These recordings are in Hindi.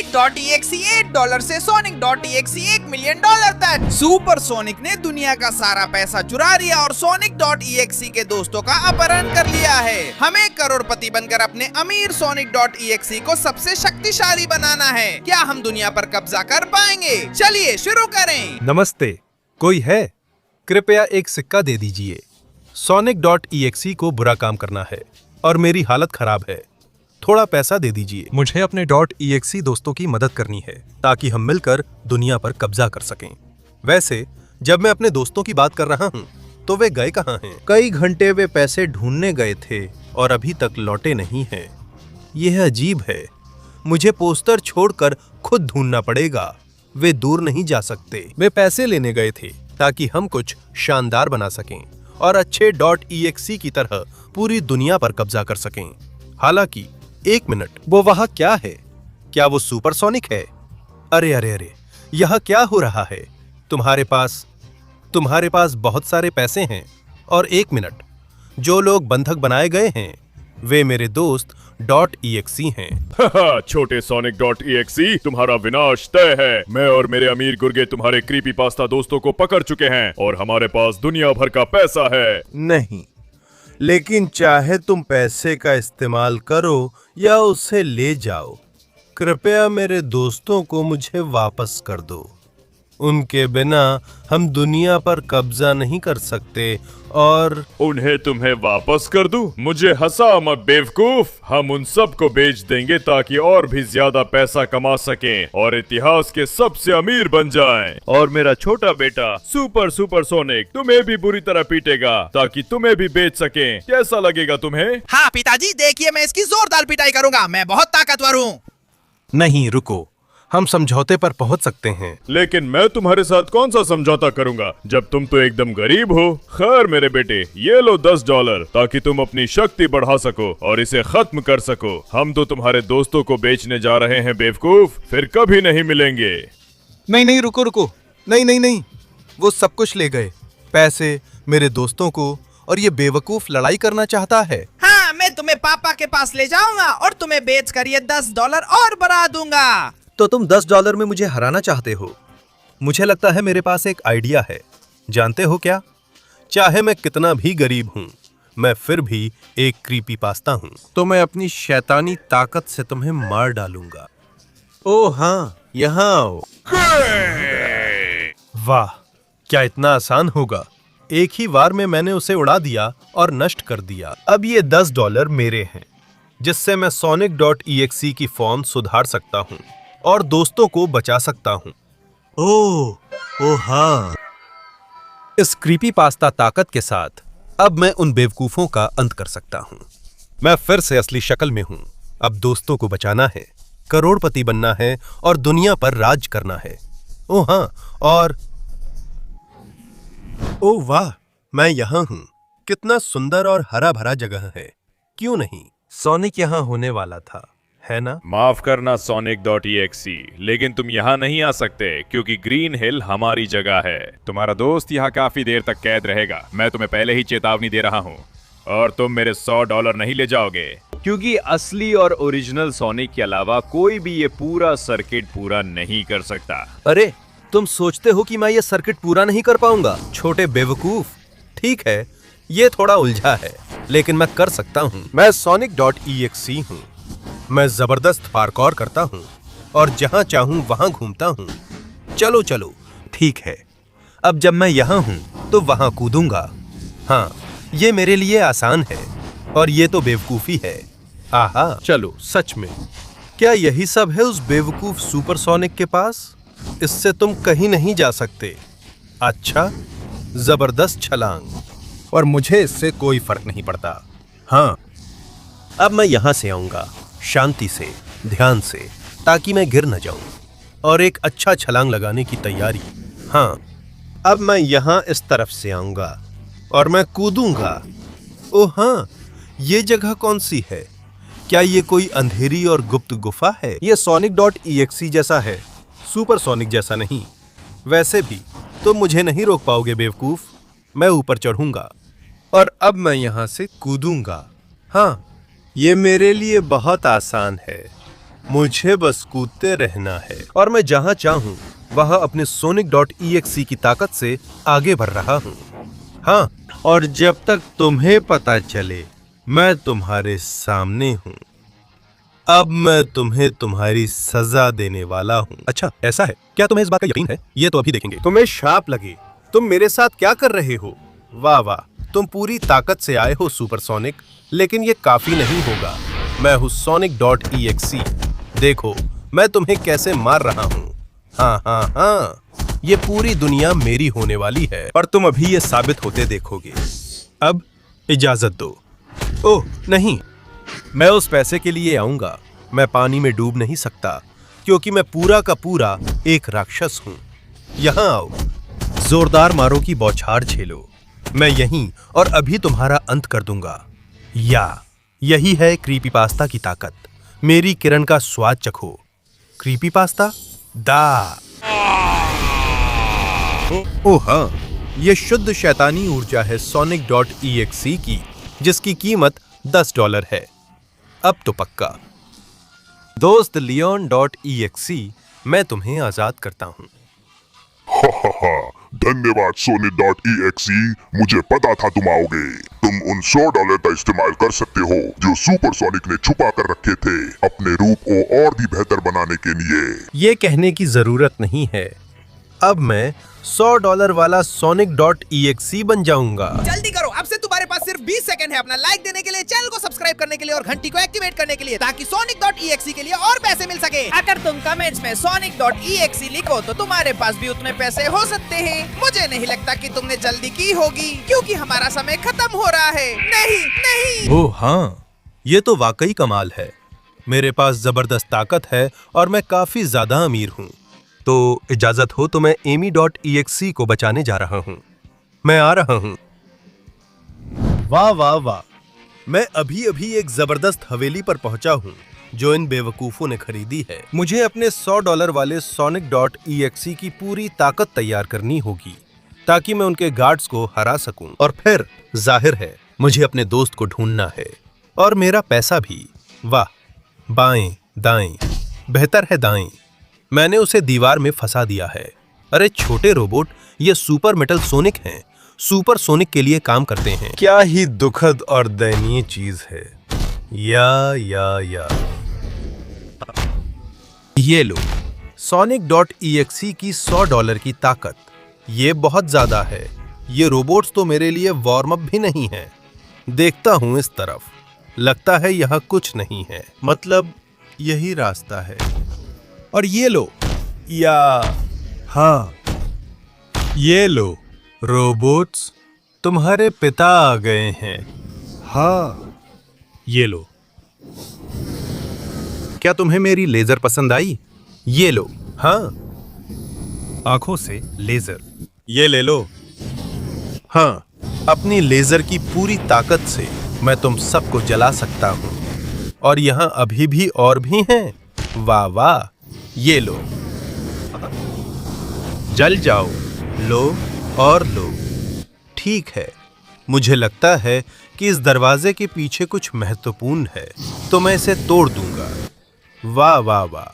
Sonic.exe $8 से Sonic.exe $1 मिलियन तक। सुपर सोनिक ने दुनिया का सारा पैसा चुरा लिया और Sonic.exe के दोस्तों का अपहरण कर लिया है। हमें करोड़पति बनकर अपने अमीर Sonic.exe को सबसे शक्तिशाली बनाना है। क्या हम दुनिया पर कब्जा कर पाएंगे? चलिए शुरू करें। नमस्ते, कोई है? कृपया एक सिक्का दे दीजिए। Sonic.exe को बुरा काम करना है और मेरी हालत खराब है। थोड़ा पैसा दे दीजिए। मुझे अपने .exe दोस्तों की मदद करनी है ताकि हम मिलकर दुनिया पर कब्जा कर सकें। वैसे जब मैं अपने दोस्तों की बात कर रहा हूँ तो वे गए कहाँ हैं? कई घंटे वे पैसे ढूंढने गए थे और अभी तक लौटे नहीं हैं। यह अजीब है। मुझे पोस्टर छोड़कर खुद ढूंढना पड़ेगा। वे दूर नहीं जा सकते। वे पैसे लेने गए थे ताकि हम कुछ शानदार बना सकें और अच्छे .exe की तरह पूरी दुनिया पर कब्जा कर सकें। हालांकि एक मिनट, वो वहां क्या है? क्या वो सुपर सोनिक है? अरे अरे अरे, यह क्या हो रहा है? तुम्हारे पास बहुत सारे पैसे हैं और एक मिनट, जो लोग बंधक बनाए गए हैं वे मेरे दोस्त .exe हैं। छोटे Sonic.exe, तुम्हारा विनाश तय है। मैं और मेरे अमीर गुर्गे तुम्हारे क्रीपीपास्ता दोस्तों को पकड़ चुके हैं और हमारे पास दुनिया भर का पैसा है। नहीं, लेकिन चाहे तुम पैसे का इस्तेमाल करो या उसे ले जाओ, कृपया मेरे दोस्तों को मुझे वापस कर दो। उनके बिना हम दुनिया पर कब्जा नहीं कर सकते और उन्हें तुम्हें वापस कर दूं? मुझे हंसा मत बेवकूफ। हम उन सब को बेच देंगे ताकि और भी ज्यादा पैसा कमा सकें और इतिहास के सबसे अमीर बन जाएं। और मेरा छोटा बेटा सुपर सोनिक तुम्हें भी बुरी तरह पीटेगा ताकि तुम्हें भी बेच सकें। कैसा लगेगा तुम्हें? हाँ पिताजी, देखिए मैं इसकी जोरदार पिटाई करूंगा। मैं बहुत ताकतवर हूँ। नहीं, रुको, हम समझौते पर पहुंच सकते हैं। लेकिन मैं तुम्हारे साथ कौन सा समझौता करूंगा जब तुम तो एकदम गरीब हो। खैर मेरे बेटे, ये लो $10 ताकि तुम अपनी शक्ति बढ़ा सको और इसे खत्म कर सको। हम तो तुम्हारे दोस्तों को बेचने जा रहे हैं बेवकूफ, फिर कभी नहीं मिलेंगे। नहीं, रुको। नहीं, वो सब कुछ ले गए, पैसे, मेरे दोस्तों को, और ये बेवकूफ लड़ाई करना चाहता है। हाँ, मैं तुम्हें पापा के पास ले जाऊंगा और तुम्हें बेच कर ये $10 और बढ़ा दूंगा। तो तुम $10 में मुझे हराना चाहते हो? मुझे लगता है मेरे पास एक आइडिया है। जानते हो क्या? चाहे मैं कितना भी गरीब हूँ, मैं फिर भी एक क्रीपीपास्ता हूँ। तो मैं अपनी शैतानी ताकत से तुम्हें मार डालूंगा। ओह हाँ, यहाँ आओ। वाह, क्या इतना आसान होगा? एक ही बार में मैंने उसे उड़ा दिया और नष्ट कर दिया। अब ये $10 मेरे हैं, जिससे मैं Sonic.exe की फॉर्म सुधार सकता हूँ और दोस्तों को बचा सकता हूँ। ओह हाँ, इस क्रीपीपास्ता ताकत के साथ अब मैं उन बेवकूफों का अंत कर सकता हूँ। मैं फिर से असली शक्ल में हूँ। अब दोस्तों को बचाना है, करोड़पति बनना है और दुनिया पर राज करना है। ओह हाँ, और ओह वाह, मैं यहाँ हूँ। कितना सुंदर और हरा भरा जगह है। क्यों नहीं, सोनिक यहाँ होने वाला था, है ना? माफ करना Sonic.exe, लेकिन तुम यहाँ नहीं आ सकते क्योंकि ग्रीन हिल हमारी जगह है। तुम्हारा दोस्त यहाँ काफी देर तक कैद रहेगा। मैं तुम्हें पहले ही चेतावनी दे रहा हूँ और तुम मेरे $100 नहीं ले जाओगे, क्योंकि असली और ओरिजिनल सोनिक के अलावा कोई भी ये पूरा सर्किट पूरा नहीं कर सकता। अरे, तुम सोचते हो कि मैं ये सर्किट पूरा नहीं कर पाऊंगा? छोटे बेवकूफ। ठीक है, ये थोड़ा उलझा है, लेकिन मैं कर सकता हूँ। मैं Sonic.exe हूँ। मैं जबरदस्त पार्कोर करता हूँ और जहां चाहूं वहां घूमता हूँ। चलो, ठीक है। अब जब मैं यहाँ हूँ तो वहां कूदूंगा। हाँ, ये मेरे लिए आसान है और ये तो बेवकूफी है। आहा, चलो, सच में क्या यही सब है उस बेवकूफ सुपर सोनिक के पास? इससे तुम कहीं नहीं जा सकते। अच्छा, जबरदस्त छलांग, और मुझे इससे कोई फर्क नहीं पड़ता। हाँ, अब मैं यहां से आऊंगा, शांति से, ध्यान से, ताकि मैं गिर न जाऊं, और एक अच्छा छलांग लगाने की तैयारी। हाँ, अब मैं यहाँ इस तरफ से आऊंगा और मैं कूदूंगा। ओह हाँ, ये जगह कौन सी है? क्या ये कोई अंधेरी और गुप्त गुफा है? ये Sonic.exe जैसा है, सुपर सोनिक जैसा नहीं। वैसे भी तुम मुझे नहीं रोक पाओगे बेवकूफ। मैं ऊपर चढ़ूंगा और अब मैं यहाँ से कूदूंगा। हाँ, ये मेरे लिए बहुत आसान है। मुझे बस कूदते रहना है और मैं जहां चाहूं वहां अपने Sonic.exe की ताकत से आगे बढ़ रहा हूं। हाँ, और जब तक तुम्हें पता चले मैं तुम्हारे सामने हूं, अब मैं तुम्हें तुम्हारी सजा देने वाला हूं। अच्छा, ऐसा है क्या? तुम्हें इस बात का यकीन है? ये तो अभी देखेंगे। तुम्हें शाप लगे। तुम मेरे साथ क्या कर रहे हो? वाह वाह, तुम पूरी ताकत से आए हो सुपर सोनिक, लेकिन ये काफी नहीं होगा। मैं हूँ Sonic.exe। देखो मैं तुम्हें कैसे मार रहा हूँ। हाँ हाँ हाँ, ये पूरी दुनिया मेरी होने वाली है और तुम अभी ये साबित होते देखोगे। अब इजाजत दो। ओह नहीं, मैं उस पैसे के लिए आऊंगा। मैं पानी में डूब नहीं सकता क्योंकि मैं पूरा का पूरा एक राक्षस हूँ। यहाँ आओ, जोरदार मारो की बौछार झेलो। मैं यहीं और अभी तुम्हारा अंत कर दूंगा। यही है क्रीपीपास्ता की ताकत। मेरी किरण का स्वाद चखो। क्रीपीपास्ता दा। ओह हाँ, ये शुद्ध शैतानी ऊर्जा है Sonic.exe की, जिसकी कीमत $10 है। अब तो पक्का। दोस्त Leon.exe, मैं तुम्हें आजाद करता हूँ। धन्यवाद Sonic.exe, मुझे पता था तुम आओगे। तुम उन $100 का इस्तेमाल कर सकते हो जो सुपर सोनिक ने छुपा कर रखे थे अपने रूप को और भी बेहतर बनाने के लिए। ये कहने की जरूरत नहीं है। अब मैं $100 वाला Sonic.exe बन जाऊंगा। जल्दी करो, अब से तुम्हारे पास सिर्फ 20 सेकंड है अपना लाइक देने के लिए, चैनल को सब्सक्राइब करने के लिए और घंटी को एक्टिवेट करने के लिए, ताकि Sonic.exe के लिए और पैसे मिल सके। अगर तुम कमेंट्स में Sonic.exe लिखो तो तुम्हारे पास भी उतने पैसे हो सकते हैं। मुझे नहीं लगता कि तुमने जल्दी की होगी क्योंकि हमारा समय खत्म हो रहा है। नहीं नहीं। ओह हाँ, ये तो वाकई कमाल है। मेरे पास जबरदस्त ताकत है और मैं काफी ज्यादा अमीर हूँ। तो इजाजत हो तो मैं Amy.exe को बचाने जा रहा हूँ। मैं आ रहा हूँ। वाह वाह वाह, मैं अभी अभी एक जबरदस्त हवेली पर पहुंचा हूँ जो इन बेवकूफों ने खरीदी है। मुझे अपने $100 वाले Sonic.exe की पूरी ताकत तैयार करनी होगी ताकि मैं उनके गार्ड्स को हरा सकूं। और फिर जाहिर है मुझे अपने दोस्त को ढूंढना है और मेरा पैसा भी। वाह, बाएं दाएं, बेहतर है दाएं। मैंने उसे दीवार में फंसा दिया है। अरे छोटे रोबोट, ये सुपर मेटल सोनिक हैं। सुपर सोनिक के लिए काम करते हैं। क्या ही दुखद और दयनीय चीज है। या ये लो, Sonic.exe की $100 की ताकत। ये बहुत ज्यादा है। ये रोबोट्स तो मेरे लिए वार्म अप भी नहीं है। देखता हूं इस तरफ, लगता है यहाँ कुछ नहीं है। मतलब यही रास्ता है। और ये लो, हाँ, ये लो रोबोट्स, तुम्हारे पिता आ गए हैं। हाँ, ये लो। क्या तुम्हें मेरी लेजर पसंद आई? ये लो। हाँ, आंखों से लेजर। ये ले लो। हाँ, अपनी लेजर की पूरी ताकत से मैं तुम सबको जला सकता हूँ। और यहाँ अभी भी और भी हैं। वाह वाह, ये लो, जल जाओ। लो और लो। ठीक है, मुझे लगता है कि इस दरवाजे के पीछे कुछ महत्वपूर्ण है, तो मैं इसे तोड़ दूंगा। वाह वाह वाह,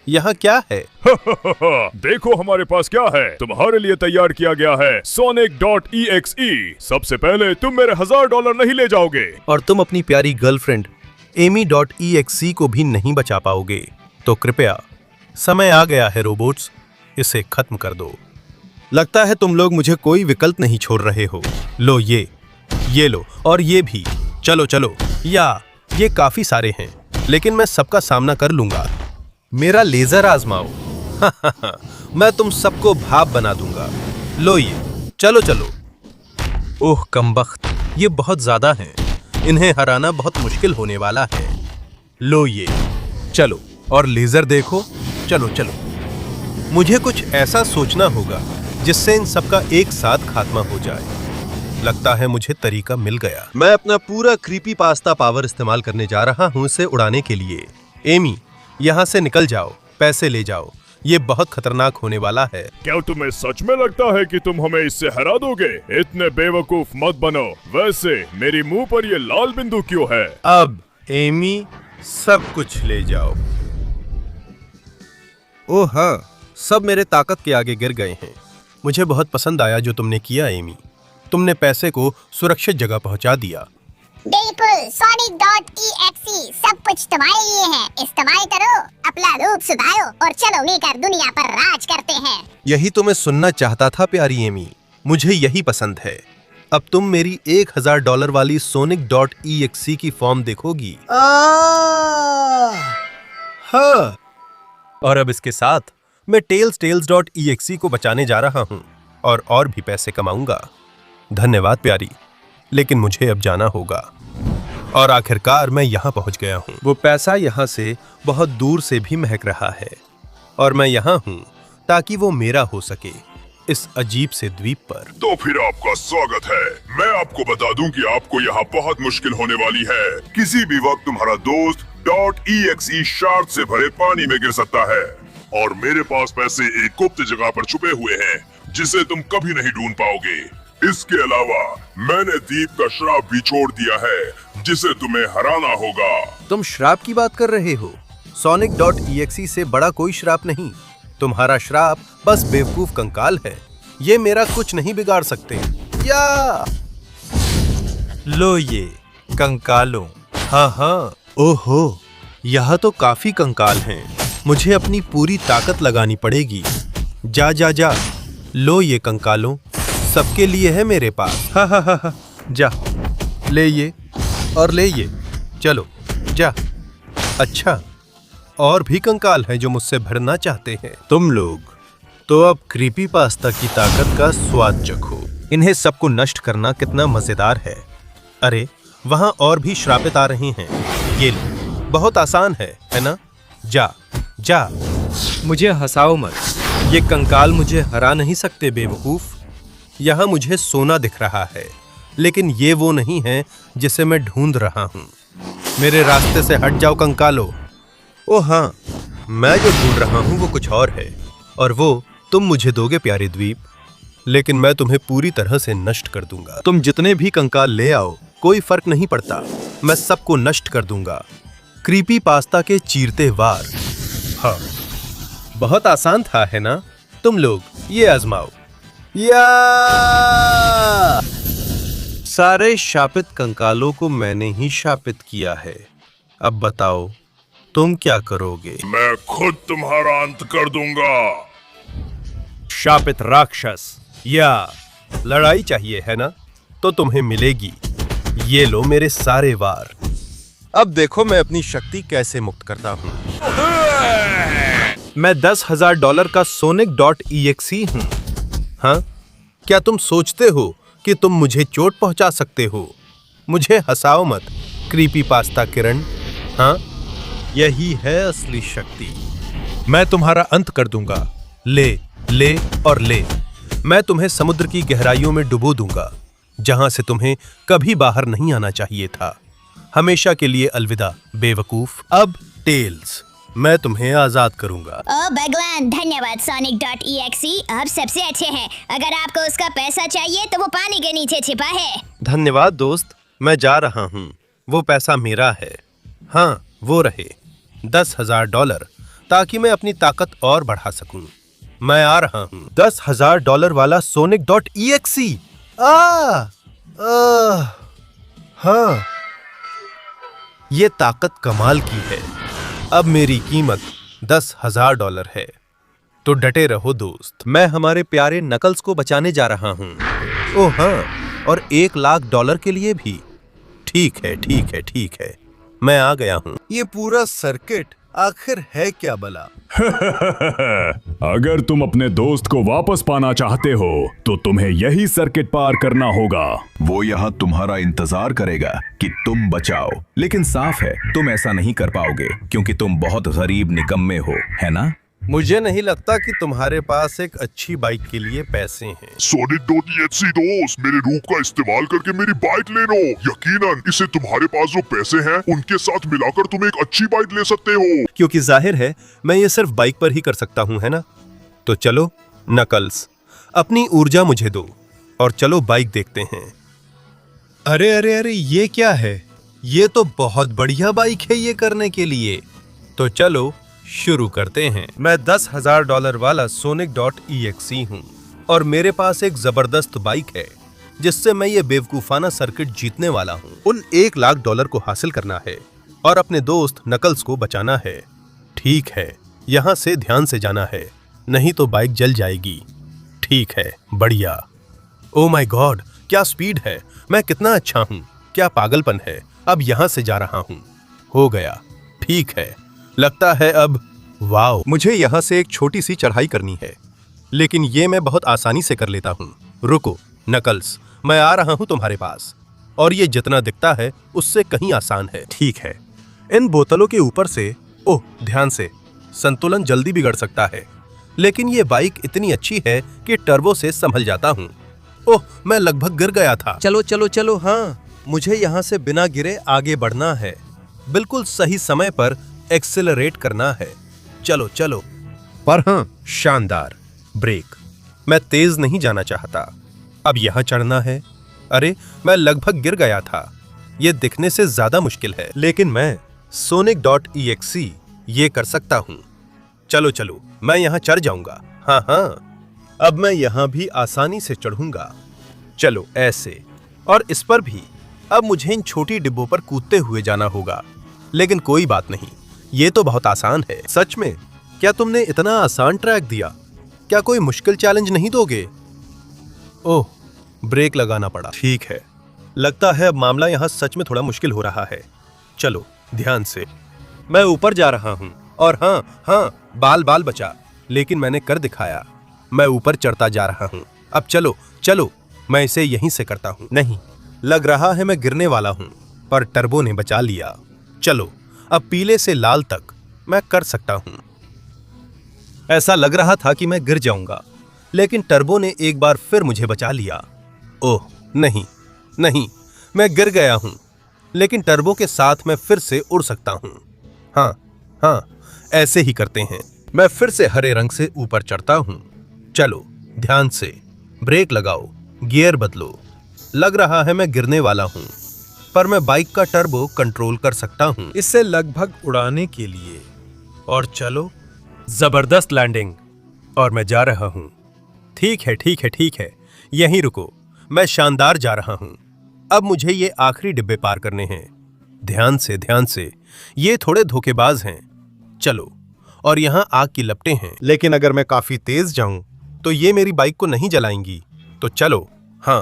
यहाँ क्या है? देखो हमारे पास क्या है। तुम्हारे लिए तैयार किया गया है Sonic.exe। सबसे पहले तुम मेरे $1000 नहीं ले जाओगे और तुम अपनी प्यारी गर्लफ्रेंड Amy.exe को भी नहीं बचा पाओगे। तो कृपया, समय आ गया है रोबोट्स, इसे खत्म कर दो। लगता है तुम लोग मुझे कोई विकल्प नहीं छोड़ रहे हो। लो ये लो और ये भी। चलो चलो, ये काफी सारे हैं, लेकिन मैं सबका सामना कर लूंगा। मेरा लेजर आजमाओ। मैं तुम सबको भाप बना दूंगा। लो ये, चलो चलो। ओह कमबख्त, ये बहुत ज्यादा हैं। इन्हें हराना बहुत मुश्किल होने वाला है। लो ये, चलो और लेजर देखो। चलो चलो, मुझे कुछ ऐसा सोचना होगा जिससे इन सबका एक साथ खात्मा हो जाए। लगता है मुझे तरीका मिल गया। मैं अपना पूरा क्रीपीपास्ता पावर इस्तेमाल करने जा रहा हूँ इसे उड़ाने के लिए। एमी, यहाँ से निकल जाओ, पैसे ले जाओ। ये बहुत खतरनाक होने वाला है। क्या तुम्हें सच में लगता है कि तुम हमें इससे हरा दोगे? इतने बेवकूफ मत बनो। वैसे मेरी मुंह पर ये लाल बिंदु क्यों है? अब एमी, सब कुछ ले जाओ। ओह हाँ, सब मेरे ताकत के आगे गिर गए हैं। मुझे बहुत पसंद आया जो तुमने किया एमी। तुमने पैसे को सुरक्षित जगह पहुंचा दिया। बिल्कुल, Sonic.exe सब कुछ तुम्हारे लिए है। इस्तेमाल करो, अपना रूप सुधारो और चलो मिलकर दुनिया पर राज करते हैं। यही तो मैं सुनना चाहता था प्यारी एमी, मुझे यही पसंद है। अब तुम मेरी $1000 वाली Sonic.exe की फॉर्म देखोगी। हाँ, और अब इसके साथ मैं Tales.exe को बचाने जा रहा हूँ और भी पैसे कमाऊंगा। धन्यवाद प्यारी, लेकिन मुझे अब जाना होगा। और आखिरकार मैं यहाँ पहुँच गया हूँ। वो पैसा यहाँ से बहुत दूर से भी महक रहा है और मैं यहाँ हूँ ताकि वो मेरा हो सके इस अजीब से द्वीप पर। तो फिर आपका स्वागत है। मैं आपको बता दूं कि आपको यहाँ बहुत मुश्किल होने वाली है। किसी भी वक्त तुम्हारा दोस्त .exe शार्क से भरे पानी में गिर सकता है और मेरे पास पैसे एक गुप्त जगह पर छुपे हुए हैं जिसे तुम कभी नहीं ढूंढ पाओगे। इसके अलावा मैंने द्वीप का श्राप भी छोड़ दिया है जिसे तुम्हें हराना होगा। तुम श्राप की बात कर रहे हो? Sonic.exe से बड़ा कोई श्राप नहीं। तुम्हारा श्राप बस बेवकूफ कंकाल है। ये मेरा कुछ नहीं बिगाड़ सकते। या लो ये कंकालों। हाँ, ओहो, यह तो काफी कंकाल हैं। मुझे अपनी पूरी ताकत लगानी पड़ेगी। जा, लो ये कंकालों, सबके लिए है मेरे पास। हा, जा, ले ये और ले ये, चलो जा। अच्छा, और भी कंकाल हैं जो मुझसे भिड़ना चाहते हैं। तुम लोग तो अब क्रीपी पास्ता की ताकत का स्वाद चखो। इन्हें सबको नष्ट करना कितना मजेदार है। अरे, वहां और भी श्रापित आ रहे हैं। ये लो, बहुत आसान है ना? जा। मुझे हंसाओ मत। ये कंकाल मुझे हरा नहीं सकते बेवकूफ। यहाँ मुझे सोना दिख रहा है, लेकिन ये वो नहीं है जिसे मैं ढूंढ रहा हूँ। मेरे रास्ते से हट जाओ कंकालो। ओ हाँ, मैं जो ढूंढ रहा हूँ वो कुछ और है, और वो तुम मुझे दोगे प्यारे द्वीप, लेकिन मैं तुम्हें पूरी तरह से नष्ट कर दूंगा। तुम जितने भी कंकाल ले आओ, कोई फर्क नहीं पड़ता, मैं सबको नष्ट कर दूंगा। क्रीपी पास्ता के चीरते वार। हाँ, बहुत आसान था है ना? तुम लोग ये आजमाओ। या सारे शापित कंकालों को मैंने ही शापित किया है। अब बताओ तुम क्या करोगे? मैं खुद तुम्हारा अंत कर दूंगा। शापित राक्षस, या लड़ाई चाहिए है ना? तो तुम्हें मिलेगी। ये लो मेरे सारे वार। अब देखो मैं अपनी शक्ति कैसे मुक्त करता हूँ। मैं $10,000 का Sonic.exe हूँ। हाँ, क्या तुम सोचते हो कि तुम मुझे चोट पहुंचा सकते हो? मुझे हंसाओ मत, क्रीपी पास्ता किरण। हाँ, यही है असली शक्ति। मैं तुम्हारा अंत कर दूंगा। ले और ले। मैं तुम्हें समुद्र की गहराइयों में डुबो दूंगा, जहां से तुम्हें कभी बाहर नहीं आना चाहिए था। हमेशा के लिए अलविदा बेवकूफ। अब टेल्स, मैं तुम्हें आजाद करूंगा। ओ भगवान, धन्यवाद Sonic.exe, आप सबसे अच्छे हैं। अगर आपको उसका पैसा चाहिए तो वो पानी के नीचे छिपा है। धन्यवाद दोस्त, मैं जा रहा हूँ। वो पैसा मेरा है। हाँ, वो रहे $10,000, ताकि मैं अपनी ताकत और बढ़ा सकूं। मैं आ रहा हूँ। $10,000 वाला Sonic.exe। हाँ, ये ताकत कमाल की है। अब मेरी कीमत $10,000 है। तो डटे रहो दोस्त। मैं हमारे प्यारे नकल्स को बचाने जा रहा हूँ। ओह हाँ, और $1,00,000 के लिए भी। ठीक है, मैं आ गया हूँ। ये पूरा सर्किट आखिर है क्या भला? अगर तुम अपने दोस्त को वापस पाना चाहते हो तो तुम्हें यही सर्किट पार करना होगा। वो यहाँ तुम्हारा इंतजार करेगा कि तुम बचाओ, लेकिन साफ है तुम ऐसा नहीं कर पाओगे क्योंकि तुम बहुत गरीब निकम्मे हो, है ना? मुझे नहीं लगता कि तुम्हारे पास एक अच्छी बाइक के लिए पैसे हैं। Sonic.exe दोस्त, मेरे रूप का इस्तेमाल करके मेरी बाइक ले लो। यकीनन इसे तुम्हारे पास जो पैसे हैं उनके साथ मिलाकर तुम एक अच्छी बाइक ले सकते हो। क्योंकि जाहिर है मैं ये सिर्फ बाइक पर ही कर सकता हूँ, है ना? तो चलो नकल्स, अपनी ऊर्जा मुझे दो और चलो बाइक देखते हैं। अरे, ये क्या है? ये तो बहुत बढ़िया बाइक है ये करने के लिए। तो चलो शुरू करते हैं। मैं $10,000 वाला Sonic.exe हूँ और मेरे पास एक जबरदस्त बाइक है जिससे मैं ये बेवकूफाना सर्किट जीतने वाला हूँ। उन $1,00,000 को हासिल करना है और अपने दोस्त नकल्स को बचाना है। ठीक है, यहाँ से ध्यान से जाना है, नहीं तो बाइक जल जाएगी। ठीक है, बढ़िया। ओ माय गॉड, क्या स्पीड है! मैं कितना अच्छा हूँ! क्या पागलपन है! अब यहाँ से जा रहा हूँ। हो गया। ठीक है, लगता है अब वाओ, मुझे यहाँ से एक छोटी सी चढ़ाई करनी है, लेकिन ये मैं बहुत आसानी से कर लेता हूँ। रुको नकल्स, मैं आ रहा हूँ तुम्हारे पास, और ये जितना दिखता है उससे कहीं आसान है। ठीक है, इन बोतलों के ऊपर से, ओह ध्यान से, संतुलन जल्दी बिगड़ सकता है, लेकिन ये बाइक इतनी अच्छी है कि टर्बो से संभल जाता हूँ। ओह, मैं लगभग गिर गया था। चलो चलो चलो, हाँ, मुझे यहाँ से बिना गिरे आगे बढ़ना है। बिल्कुल सही समय पर एक्सेलरेट करना है। चलो चलो। पर हाँ, शानदार ब्रेक। मैं तेज नहीं जाना चाहता। अब यहाँ चढ़ना है। अरे, मैं लगभग गिर गया था। ये दिखने से ज्यादा मुश्किल है, लेकिन मैं Sonic.exe ये कर सकता हूँ। चलो चलो, मैं यहाँ चढ़ जाऊंगा। हाँ हाँ, अब मैं यहाँ भी आसानी से चढ़ूंगा। चलो ऐसे, और इस पर भी। अब मुझे इन छोटी डिब्बों पर कूदते हुए जाना होगा, लेकिन कोई बात नहीं, ये तो बहुत आसान है। सच में? क्या तुमने इतना आसान ट्रैक दिया? क्या कोई मुश्किल चैलेंज नहीं दोगे? ओह, ब्रेक लगाना पड़ा। ठीक है, लगता है अब मामला यहाँ सच में थोड़ा मुश्किल हो रहा है। चलो ध्यान से। मैं ऊपर जा रहा हूँ, और हाँ हाँ, बाल बाल बचा, लेकिन मैंने कर दिखाया। मैं ऊपर चढ़ता जा रहा हूँ। अब चलो चलो, मैं इसे यहीं से करता हूँ। नहीं, लग रहा है मैं गिरने वाला हूँ, पर टर्बो ने बचा लिया। चलो, अब पीले से लाल तक मैं कर सकता हूँ। ऐसा लग रहा था कि मैं गिर जाऊंगा, लेकिन टर्बो ने एक बार फिर मुझे बचा लिया। ओह नहीं नहीं, मैं गिर गया हूँ, लेकिन टर्बो के साथ मैं फिर से उड़ सकता हूँ। हाँ हाँ, ऐसे ही करते हैं। मैं फिर से हरे रंग से ऊपर चढ़ता हूँ। चलो ध्यान से, ब्रेक लगाओ, गियर बदलो। लग रहा है मैं गिरने वाला हूँ, पर मैं बाइक का टर्बो कंट्रोल कर सकता हूँ इसे लगभग उड़ाने के लिए। और चलो, जबरदस्त लैंडिंग, और मैं जा रहा हूँ। ठीक है ठीक है ठीक है, यहीं रुको, मैं शानदार जा रहा हूँ। अब मुझे ये आखिरी डिब्बे पार करने हैं। ध्यान से, ये थोड़े धोखेबाज हैं। चलो, और यहाँ आग की लपटें हैं, लेकिन अगर मैं काफी तेज जाऊं तो ये मेरी बाइक को नहीं जलाएंगी। तो चलो, हाँ।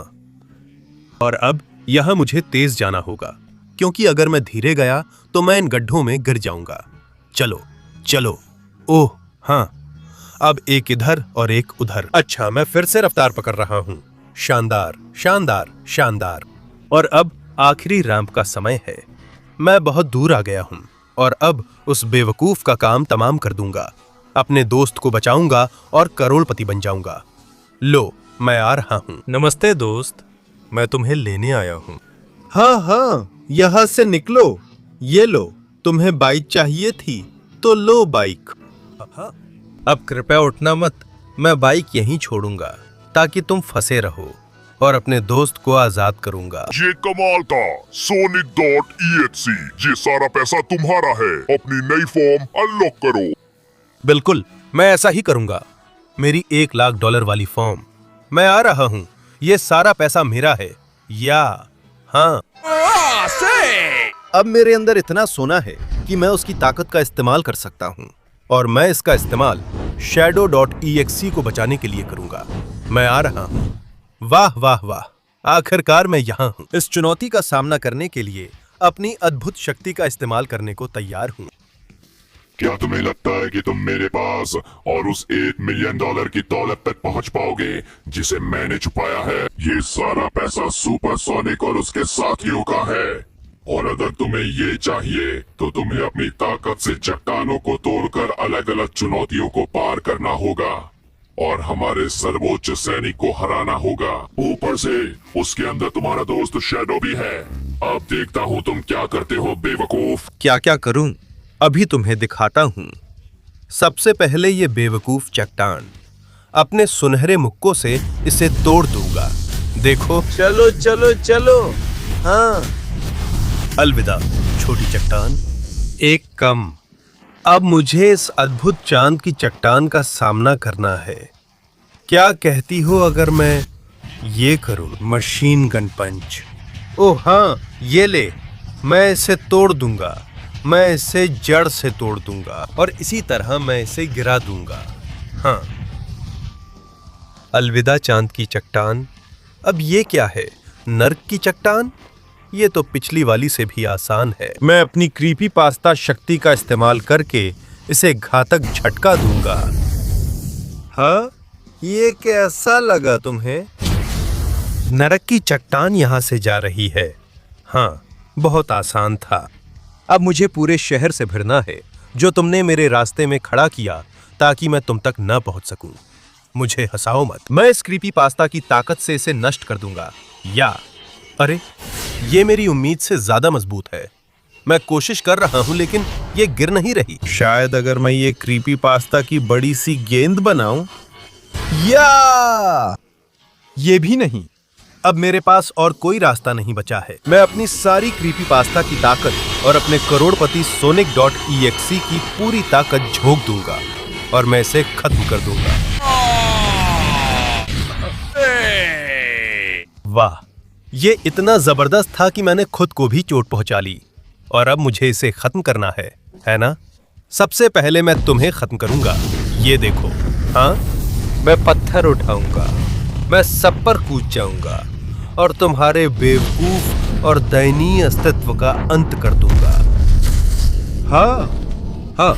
और अब यहाँ मुझे तेज जाना होगा, क्योंकि अगर मैं धीरे गया तो मैं इन गड्ढों में गिर जाऊंगा। चलो चलो। ओह हाँ, अब एक इधर और एक उधर। अच्छा, मैं फिर से रफ्तार पकड़ रहा हूँ। शानदार शानदार शानदार। और अब आखिरी रैंप का समय है। मैं बहुत दूर आ गया हूँ, और अब उस बेवकूफ का काम तमाम कर दूंगा। अपने दोस्त को बचाऊंगा और करोड़पति बन जाऊंगा। लो, मैं आ रहा हूँ। नमस्ते दोस्त, मैं तुम्हें लेने आया हूँ। हाँ हाँ, यहाँ से निकलो। ये लो, तुम्हें बाइक चाहिए थी तो लो बाइक। अब कृपया उठना मत, मैं बाइक यहीं छोड़ूंगा ताकि तुम फंसे रहो, और अपने दोस्त को आजाद करूंगा। ये कमाल था। Sonic.exe, ये सारा पैसा तुम्हारा है। अपनी नई फॉर्म अनलॉक करो। बिल्कुल, मैं ऐसा ही करूंगा। मेरी $1,00,000 वाली फॉर्म। मैं आ रहा हूँ। ये सारा पैसा मेरा है। या हाँ, अब मेरे अंदर इतना सोना है कि मैं उसकी ताकत का इस्तेमाल कर सकता हूँ, और मैं इसका इस्तेमाल Shadow.exe को बचाने के लिए करूंगा। मैं आ रहा हूँ। वाह वाह वाह, आखिरकार मैं यहाँ हूँ। इस चुनौती का सामना करने के लिए अपनी अद्भुत शक्ति का इस्तेमाल करने को तैयार हूँ। क्या तुम्हें लगता है कि तुम मेरे पास और उस $1 मिलियन की दौलत तक पहुंच पाओगे जिसे मैंने छुपाया है? ये सारा पैसा सुपर सोनिक और उसके साथियों का है, और अगर तुम्हें ये चाहिए तो तुम्हें अपनी ताकत से चट्टानों को तोड़कर अलग अलग चुनौतियों को पार करना होगा, और हमारे सर्वोच्च सैनिक को हराना होगा। ऊपर से उसके अंदर तुम्हारा दोस्त शैडो भी है। अब देखता हूँ तुम क्या करते हो बेवकूफ। क्या क्या करूं, अभी तुम्हें दिखाता हूं। सबसे पहले ये बेवकूफ चट्टान, अपने सुनहरे मुक्कों से इसे तोड़ दूंगा। देखो, चलो चलो चलो। हाँ, अलविदा छोटी चट्टान, एक कम। अब मुझे इस अद्भुत चांद की चट्टान का सामना करना है। क्या कहती हो अगर मैं ये करूं? मशीन गन पंच। ओह हाँ, ये ले, मैं इसे तोड़ दूंगा। मैं इसे जड़ से तोड़ दूंगा और इसी तरह मैं इसे गिरा दूंगा। हाँ। अलविदा चांद की चट्टान। अब ये क्या है? नर्क की चट्टान? ये तो पिछली वाली से भी आसान है। मैं अपनी क्रीपी पास्ता शक्ति का इस्तेमाल करके इसे घातक झटका दूंगा। हाँ, ये कैसा लगा तुम्हें? नरक की चट्टान यहां से जा रही है। हाँ, बहुत आसान था। अब मुझे पूरे शहर से भिड़ना है जो तुमने मेरे रास्ते में खड़ा किया ताकि मैं तुम तक न पहुंच सकूं। मुझे हंसाओ मत। मैं इस क्रीपी पास्ता की ताकत से इसे नष्ट कर दूंगा। या अरे, ये मेरी उम्मीद से ज्यादा मजबूत है। मैं कोशिश कर रहा हूं लेकिन ये गिर नहीं रही। शायद अगर मैं ये क्रीपी पास्ता की बड़ी सी गेंद बनाऊं। या ये भी नहीं। अब मेरे पास और कोई रास्ता नहीं बचा है। मैं अपनी सारी क्रीपी पास्ता की ताकत और अपने करोड़पति Sonic.exe की पूरी ताकत झोंक दूंगा और मैं इसे खत्म कर दूंगा। वाह, ये इतना जबरदस्त था कि मैंने खुद को भी चोट पहुंचा ली। और अब मुझे इसे खत्म करना है ना? सबसे पहले मैं तुम्हें खत्म करूंगा। ये देखो। हाँ, मैं पत्थर उठाऊंगा, मैं सब पर कूद जाऊंगा और तुम्हारे बेवकूफ और दयनीय अस्तित्व का अंत कर दूंगा। हाँ,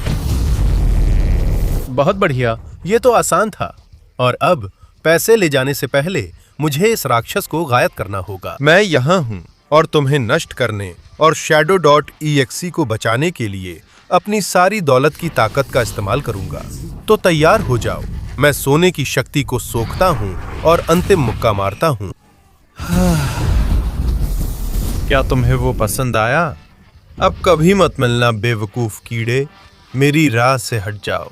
बहुत बढ़िया। ये तो आसान था। और अब पैसे ले जाने से पहले मुझे इस राक्षस को गायब करना होगा। मैं यहाँ हूँ और तुम्हें नष्ट करने और Shadow.exe को बचाने के लिए अपनी सारी दौलत की ताकत का इस्तेमाल करूंगा। तो तैयार हो जाओ। मैं सोने की शक्ति को सोखता हूँ और अंतिम मुक्का मारता हूँ। क्या तुम्हें वो पसंद आया? अब कभी मत मिलना बेवकूफ कीड़े। मेरी राह से हट जाओ।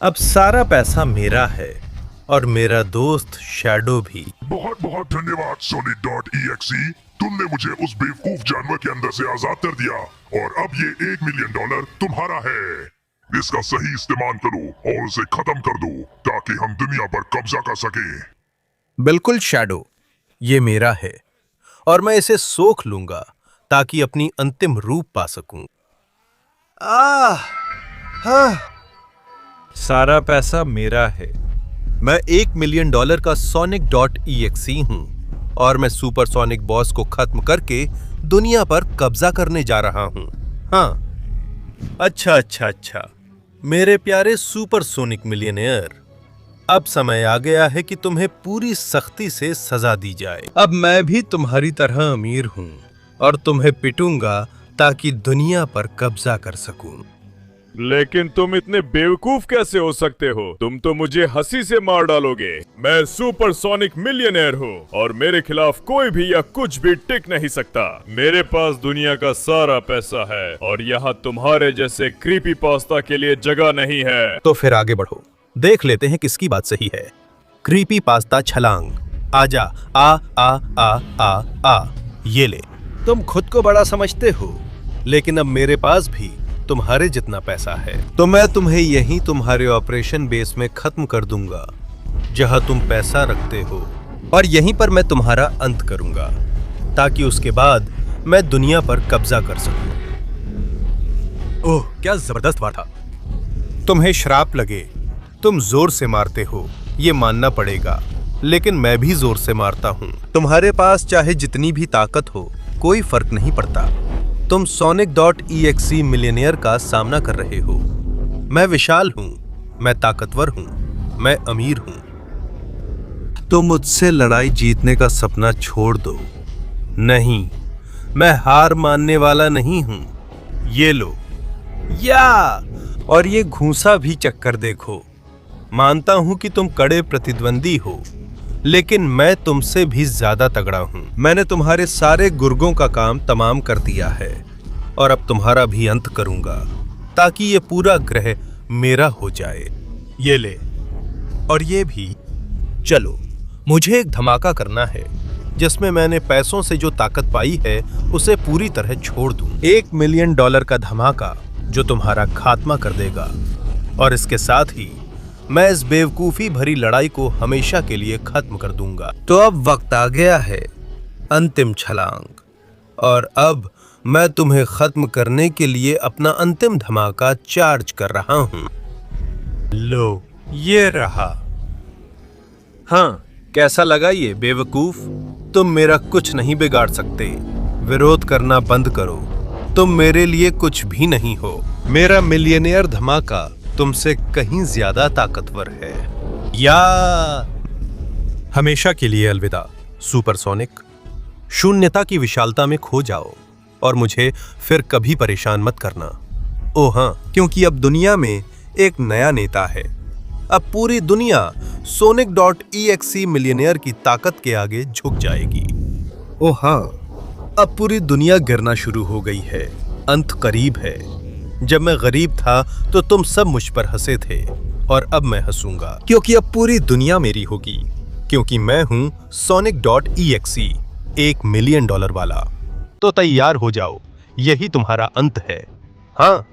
अब सारा पैसा मेरा है और मेरा दोस्त शैडो भी। बहुत बहुत धन्यवाद Sonic.exe। तुमने मुझे उस बेवकूफ जानवर के अंदर से आजाद कर दिया और अब ये $1 मिलियन तुम्हारा है। इसका सही इस्तेमाल करो और उसे खत्म कर दो ताकि हम दुनिया पर कब्जा कर सकें। बिल्कुल शैडो, ये मेरा है और मैं इसे सोख लूंगा ताकि अपनी अंतिम रूप पा सकूं। हाँ, सारा पैसा मेरा है। मैं $1 मिलियन का Sonic.exe हूं और मैं सुपर सोनिक बॉस को खत्म करके दुनिया पर कब्जा करने जा रहा हूं। हाँ, अच्छा, मेरे प्यारे सुपर सोनिक मिलियनेयर, अब समय आ गया है कि तुम्हें पूरी सख्ती से सजा दी जाए। अब मैं भी तुम्हारी तरह अमीर हूं और तुम्हें पिटूंगा ताकि दुनिया पर कब्जा कर सकूं। लेकिन तुम इतने बेवकूफ कैसे हो सकते हो? तुम तो मुझे हंसी से मार डालोगे। मैं सुपर सोनिक मिलियनेयर हूँ और मेरे खिलाफ कोई भी या कुछ भी टिक नहीं सकता। मेरे पास दुनिया का सारा पैसा है और यहाँ तुम्हारे जैसे क्रीपी पास्ता के लिए जगह नहीं है। तो फिर आगे बढ़ो, देख लेते हैं किसकी बात सही है। क्रीपी पास्ता छलांग, आजा, आ। ये ले। तुम खुद को बड़ा समझते हो, लेकिन अब मेरे पास भी तुम्हारे जितना पैसा है, तो मैं तुम्हें यहीं तुम्हारे ऑपरेशन बेस में खत्म कर दूंगा जहां तुम पैसा रखते हो, और यहीं पर मैं तुम्हारा अंत करूंगा ताकि उसके बाद मैं दुनिया पर कब्जा कर सकूं। ओह, क्या जबरदस्त वार था। तुम्हें श्राप लगे, तुम जोर से मारते हो, ये मानना पड़ेगा, लेकिन मैं भी जोर से मारता हूं। तुम्हारे पास चाहे जितनी भी ताकत हो, कोई फर्क नहीं पड़ता। तुम Sonic.exe मिलियनेयर का सामना कर रहे हो। मैं विशाल हूं, मैं ताकतवर हूं, मैं अमीर हूं। तो मुझसे लड़ाई जीतने का सपना छोड़ दो। नहीं, मैं हार मानने वाला नहीं हूं। ये लो, या और ये घूंसा भी चक्कर देखो। मानता हूं कि तुम कड़े प्रतिद्वंदी हो, लेकिन मैं तुमसे भी ज्यादा तगड़ा हूं। मैंने तुम्हारे सारे गुर्गों का काम तमाम कर दिया है और अब तुम्हारा भी अंत करूंगा ताकि ये पूरा ग्रह मेरा हो जाए। ये ले, और ये भी। चलो, मुझे एक धमाका करना है जिसमें मैंने पैसों से जो ताकत पाई है उसे पूरी तरह छोड़ दूं। $1 मिलियन का धमाका जो तुम्हारा खात्मा कर देगा, और इसके साथ ही मैं इस बेवकूफी भरी लड़ाई को हमेशा के लिए खत्म कर दूंगा। तो अब वक्त आ गया है अंतिम छलांग, और अब मैं तुम्हें खत्म करने के लिए अपना अंतिम धमाका चार्ज कर रहा हूं। लो, ये रहा। हाँ, कैसा लगा ये बेवकूफ? तुम मेरा कुछ नहीं बिगाड़ सकते। विरोध करना बंद करो, तुम मेरे लिए कुछ भी नहीं हो। मेरा मिलियनेयर धमाका तुमसे कहीं ज्यादा ताकतवर है। या हमेशा के लिए अलविदा सुपरसोनिक। शून्यता की विशालता में खो जाओ और मुझे फिर कभी परेशान मत करना। ओ हाँ, क्योंकि अब दुनिया में एक नया नेता है। अब पूरी दुनिया Sonic.exe मिलियनेयर की ताकत के आगे झुक जाएगी। ओ हाँ, अब पूरी दुनिया गिरना शुरू हो गई है। अंत करीब है। जब मैं गरीब था तो तुम सब मुझ पर हंसे थे, और अब मैं हंसूंगा क्योंकि अब पूरी दुनिया मेरी होगी, क्योंकि मैं हूं Sonic.exe, $1 मिलियन वाला। तो तैयार हो जाओ, यही तुम्हारा अंत है। हाँ।